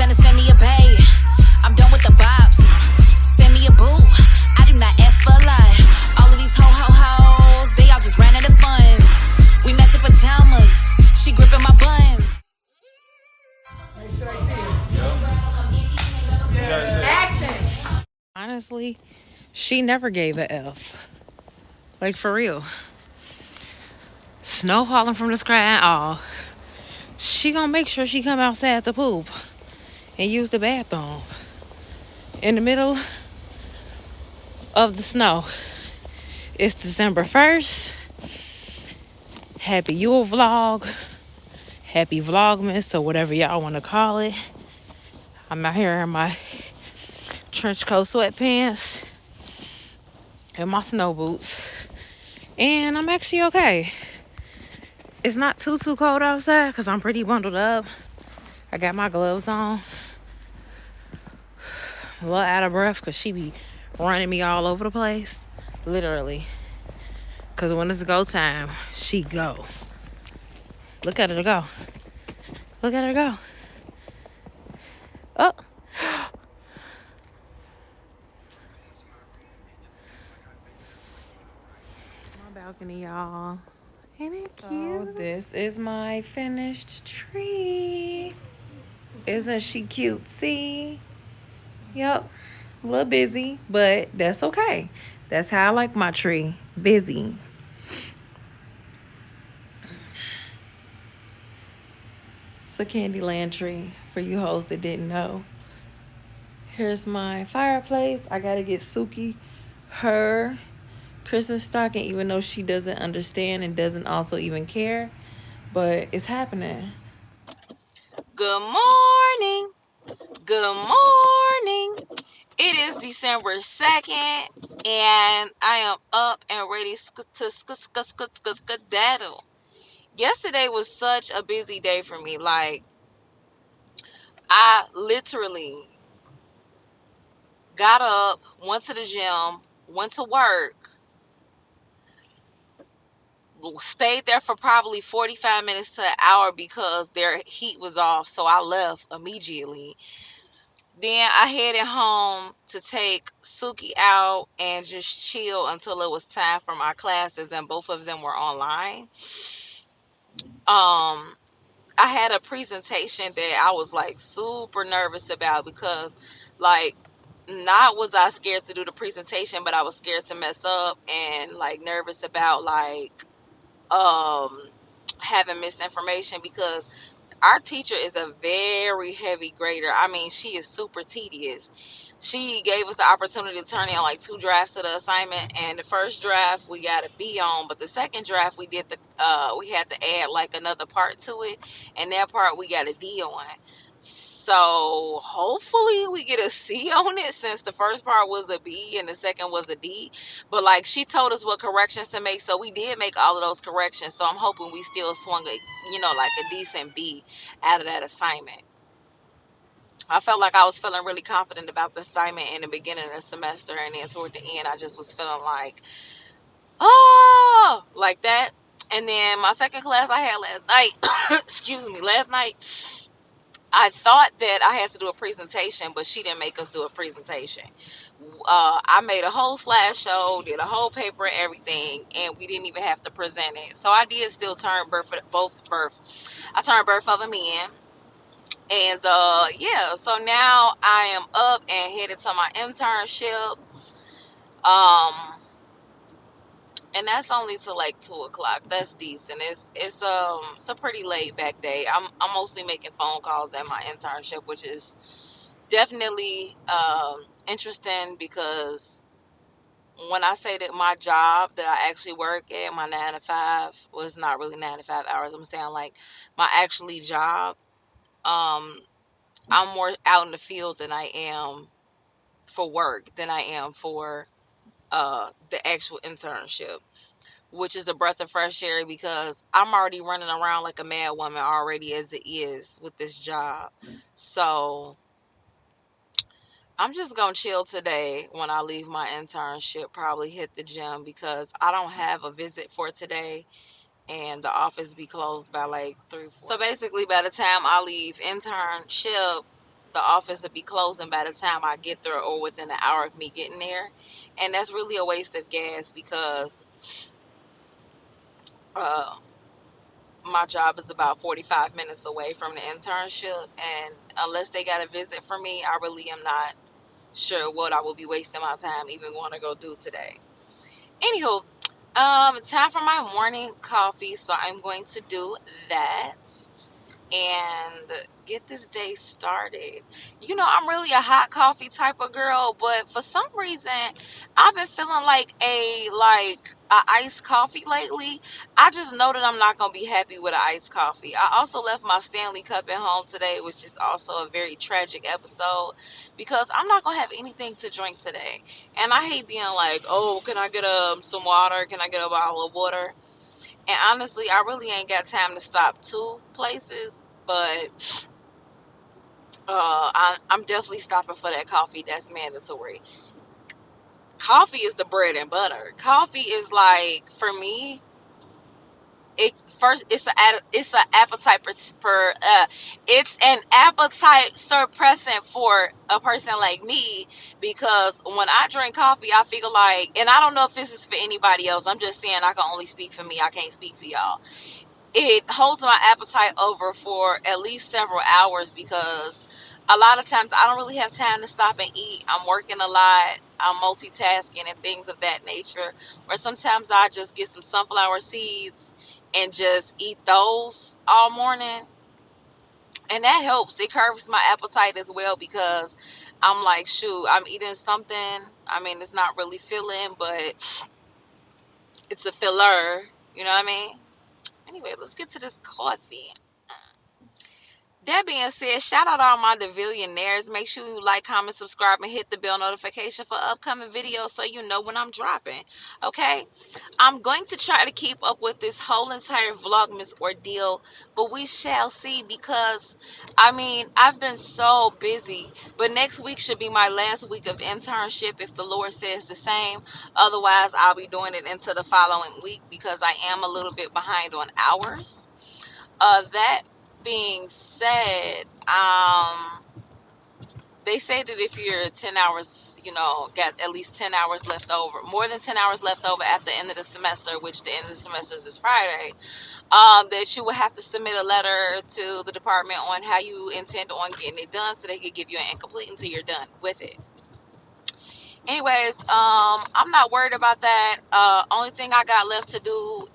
Santa, send me a bae. I'm done with the bops. Send me a boo. I do not ask for a lot. All of these hoes, they all just ran out of funds. We matching pajamas. She gripping my buns. Action. Honestly, she never gave a F. Like, for real. Snow falling from the sky and all. She gonna make sure she come outside to poop and use the bathroom in the middle of the snow. It's December 1st. Happy Yule vlog. Happy Vlogmas, or whatever y'all want to call it. I'm out here in my trench coat sweatpants and my snow boots. And I'm actually okay. It's not too cold outside because I'm pretty bundled up. I got my gloves on. A little out of breath because she be running me all over the place. Literally. Because when it's go time, she go. Look at her go. Look at her go. Oh. My balcony, y'all. Ain't it cute? So this is my finished tree. Isn't she cute? See? Yep. A little busy, but that's okay. That's how I like my tree. Busy. It's a Candyland tree for you hoes that didn't know. Here's my fireplace. I gotta get Suki her Christmas stocking, even though she doesn't understand and doesn't also even care. But it's happening. Good morning. Good morning. It is December 2nd, and I am up and ready to skedaddle. Yesterday was such a busy day for me. Like, I literally got up, went to the gym, went to work, stayed there for probably 45 minutes to an hour because their heat was off, so I left immediately. Then I headed home to take Suki out and just chill until it was time for my classes, and both of them were online. I had a presentation that I was like super nervous about because, like, not was I scared to do the presentation, but I was scared to mess up and like nervous about like having misinformation because our teacher is a very heavy grader. I mean, she is super tedious. She gave us the opportunity to turn in like 2 drafts of the assignment, and the first draft we got a B on, but the second draft we did we had to add like another part to it, and that part we got a D on. So hopefully we get a C on it, since the first part was a B and the second was a D. But like, she told us what corrections to make, so we did make all of those corrections. So I'm hoping we still swung like a decent B out of that assignment. I felt like I was feeling really confident about the assignment in the beginning of the semester, and then toward the end I just was feeling like, oh, like that. And then my second class I had last night, excuse me, last night, I thought that I had to do a presentation, but she didn't make us do a presentation. I made a whole slideshow, did a whole paper and everything, and we didn't even have to present it. So I did still turn I turned birth of a man. And yeah, so now I am up and headed to my internship. And that's only till like 2 o'clock. That's decent. It's a pretty laid back day. I'm mostly making phone calls at my internship, which is definitely interesting, because when I say that my job that I actually work at, my 9 to 5, well, it's not really 9 to 5 hours. I'm saying like my actually job, um I'm more out in the field than I am for work than I am for the actual internship, which is a breath of fresh air because I'm already running around like a mad woman already as it is with this job. So I'm just gonna chill today. When I leave my internship, probably hit the gym because I don't have a visit for today, and the office be closed by like 3, 4. So basically, by the time I leave internship, the office will be closing by the time I get there, or within an hour of me getting there. And that's really a waste of gas because uh, my job is about 45 minutes away from the internship. And unless they got a visit for me, I really am not sure what I will be wasting my time even going to go do today. Anywho, time for my morning coffee, so I'm going to do that and get this day started. You know, I'm really a hot coffee type of girl, but for some reason, I've been feeling like a iced coffee lately. I just know that I'm not gonna be happy with an iced coffee. I also left my Stanley Cup at home today, which is also a very tragic episode because I'm not gonna have anything to drink today, and I hate being like, oh, can I get some water? Can I get a bottle of water? And honestly, I really ain't got time to stop two places, but I'm definitely stopping for that coffee. That's mandatory. Coffee is the bread and butter. Coffee is like, for me, it's an appetite it's an appetite suppressant for a person like me, because when I drink coffee, I feel like, and I don't know if this is for anybody else, I'm just saying, I can only speak for me, I can't speak for y'all. It holds my appetite over for at least several hours, because a lot of times I don't really have time to stop and eat. I'm working a lot, I'm multitasking and things of that nature. Or sometimes I just get some sunflower seeds and just eat those all morning. And that helps. It curbs my appetite as well, because I'm like, shoot, I'm eating something. I mean, it's not really filling, but it's a filler. You know what I mean? Anyway, let's get to this coffee. That being said, shout out all my Devillionaires. Make sure you like, comment, subscribe, and hit the bell notification for upcoming videos so you know when I'm dropping. Okay? I'm going to try to keep up with this whole entire Vlogmas ordeal, but we shall see, because, I mean, I've been so busy. But next week should be my last week of internship if the Lord says the same. Otherwise, I'll be doing it into the following week, because I am a little bit behind on hours. That being said, they say that if you're 10 hours, got at least 10 hours left over, more than 10 hours left over at the end of the semester, which the end of the semester is this Friday, that you will have to submit a letter to the department on how you intend on getting it done, so they can give you an incomplete until you're done with it. Anyways, I'm not worried about that. Only thing I got left to do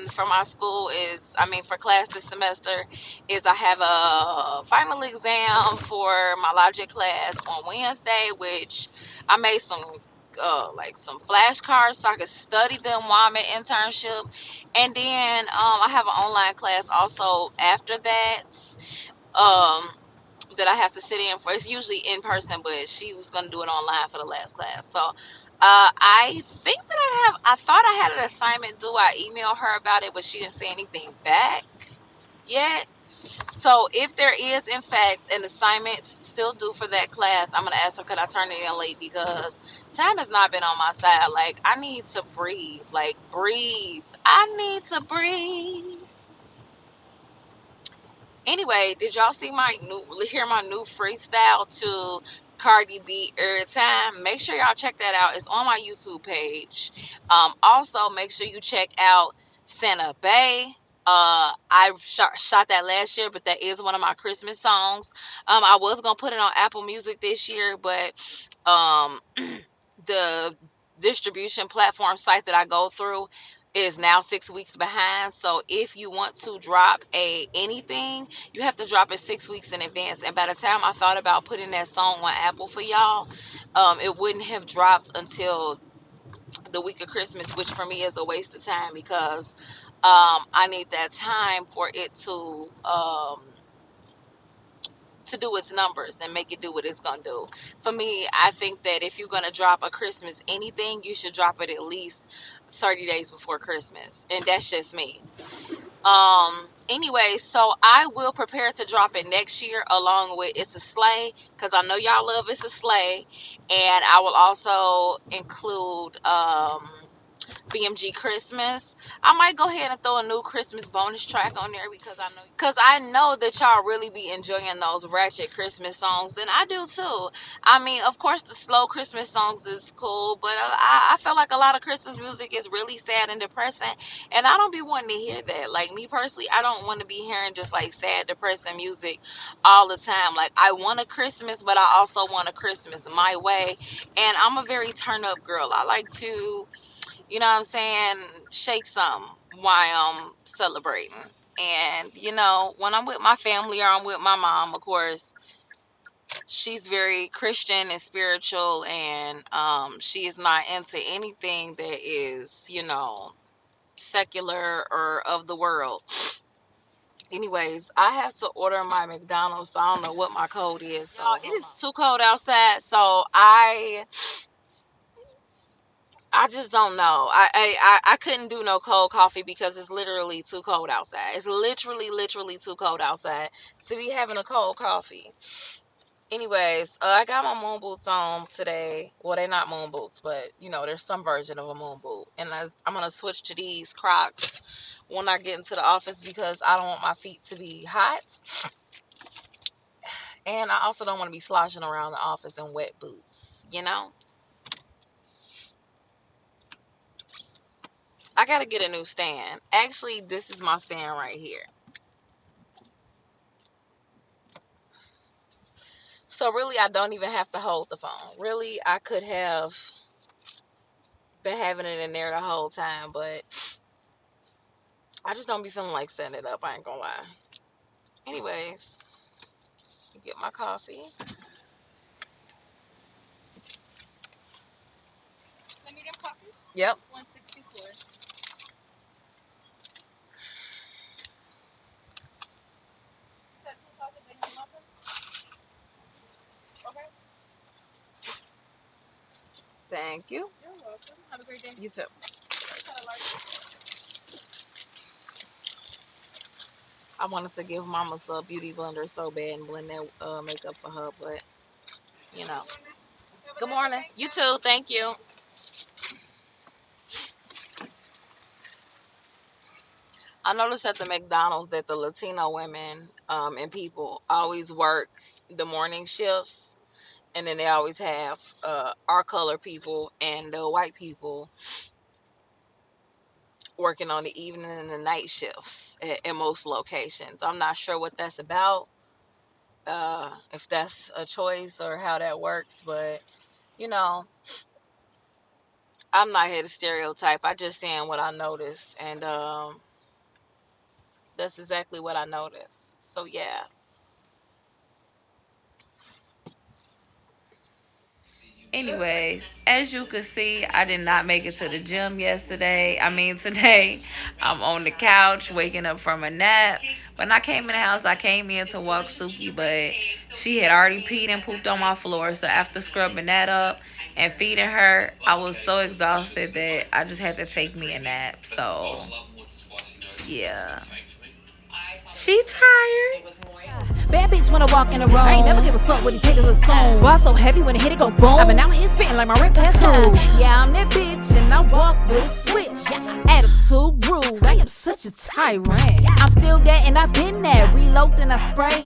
for my school is, for class this semester, is I have a final exam for my logic class on Wednesday, which I made some flashcards so I could study them while I'm at internship. And then I have an online class also after that. Um, that I have to sit in for. It's usually in person, but she was going to do it online for the last class. So I think that I thought I had an assignment due. I emailed her about it, but she didn't say anything back yet. So if there is, in fact, an assignment still due for that class, I'm going to ask her, could I turn it in late, because time has not been on my side. Like, I need to breathe. Like, breathe. I need to breathe. Anyway, did y'all hear my new freestyle to Cardi B every time? Make sure y'all check that out. It's on my YouTube page. Also, make sure you check out Santa Bay. I shot that last year, but that is one of my Christmas songs. I was gonna put it on Apple Music this year, but the distribution platform site that I go through is now 6 weeks behind. So if you want to drop anything, you have to drop it 6 weeks in advance. And by the time I thought about putting that song on Apple for y'all, it wouldn't have dropped until the week of Christmas, which for me is a waste of time, because I need that time for it to do its numbers and make it do what it's gonna do. For me, I think that if you're gonna drop a Christmas anything, you should drop it at least 30 days before Christmas. And that's just me. Anyway, so I will prepare to drop it next year along with It's a Slay, because I know y'all love It's a Slay. And I will also include BMG Christmas. I might go ahead and throw a new Christmas bonus track on there because I know that y'all really be enjoying those ratchet Christmas songs, and I do too. I mean, of course, the slow Christmas songs is cool, but I feel like a lot of Christmas music is really sad and depressing, and I don't be wanting to hear that. Like me personally, I don't want to be hearing just like sad, depressing music all the time. Like I want a Christmas, but I also want a Christmas my way, and I'm a very turn up girl. I like to, you know what I'm saying, shake some while I'm celebrating. And, you know, when I'm with my family or I'm with my mom, of course, she's very Christian and spiritual, and she is not into anything that is, you know, secular or of the world. Anyways, I have to order my McDonald's, so I don't know what my code is. So it is too cold outside, so I just don't know. I couldn't do no cold coffee because it's literally too cold outside. It's literally too cold outside to be having a cold coffee. Anyways, I got my moon boots on today. Well, they're not moon boots, but you know, there's some version of a moon boot. And I'm gonna switch to these Crocs when I get into the office because I don't want my feet to be hot. And I also don't want to be sloshing around the office in wet boots, you know? I gotta get a new stand. Actually, this is my stand right here. So really, I don't even have to hold the phone. Really, I could have been having it in there the whole time, but I just don't be feeling like setting it up. I ain't gonna lie. Anyways, get my coffee. Let me get coffee. Yep. 164. Okay. Thank you. You're welcome. Have a great day. You too. I wanted to give Mama a beauty blender so bad and blend that makeup for her, but you know. Good morning. You too. Thank you. I noticed at the McDonald's that the Latino women and people always work the morning shifts, and then they always have our color people and the white people working on the evening and the night shifts at most locations. I'm not sure what that's about, if that's a choice or how that works, but you know, I'm not here to stereotype. I just saying what I noticed, and that's exactly what I noticed. So yeah. Anyways, as you can see, I did not make it to the gym yesterday. I mean, today I'm on the couch waking up from a nap. When I came in the house, I came in to walk Suki, but she had already peed and pooped on my floor. So after scrubbing that up and feeding her, I was so exhausted that I just had to take me a nap. So, yeah. She tired. Bad bitch wanna walk in the room. I ain't never give a fuck what these haters assume. Ball so heavy when it hit it go boom. I been out here spitting like my rent past due. Yeah, I'm that bitch and I walk with a switch. Attitude rude. I am such a tyrant. I'm still that and I've been there. Reload and I spray.